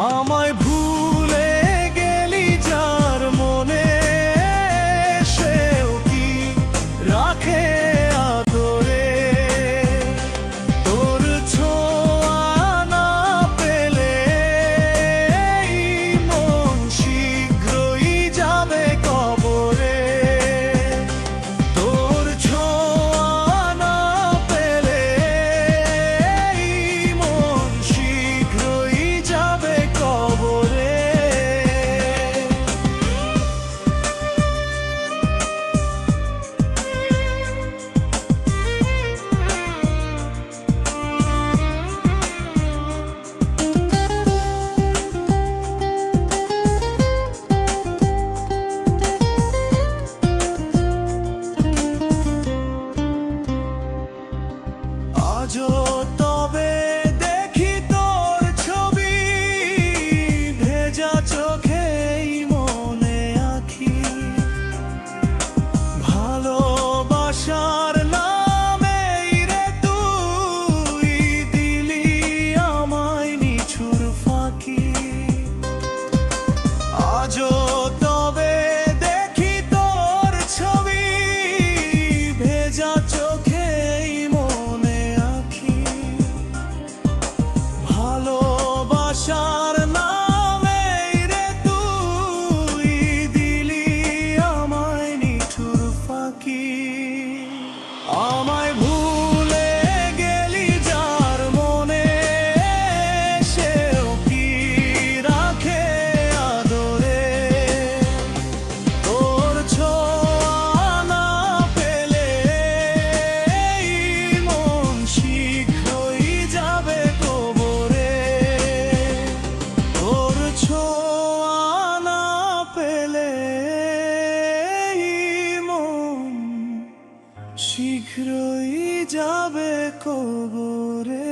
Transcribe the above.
আমায় ভুলে গেলি যার মনে, সেও কি রাখে আদরে? তোর ছোঁয়া না পেলে এই মন শীঘ্রই যাবে কবরে। তোর ছোঁয়া না পেলে এই মন শীঘ্রই যাবে কবরে। আজও তবে দেখি তোর ছবি, ভেজা চোখেই মনে আঁকি। ভালোবাসার নামেই রে তুই দিলি আমায় নিছুর ফাঁকি। আজও তবে দেখি তোর ছবি, ভেজা চোখেই মনে আঁকি। ভালোবাসার নামেই রে তুই দিলি আমায় নিঠুর ফাঁকি। আমায় ভুলে গেলি যার মনে, সেও কি রাখে আদরে? তোর ছোঁয়া না পেলে এই মন শীঘ্রই যাবে কবরে। তোর ছোঁয়া না পেলে এই মন শীঘ্রই যাবে কবরে।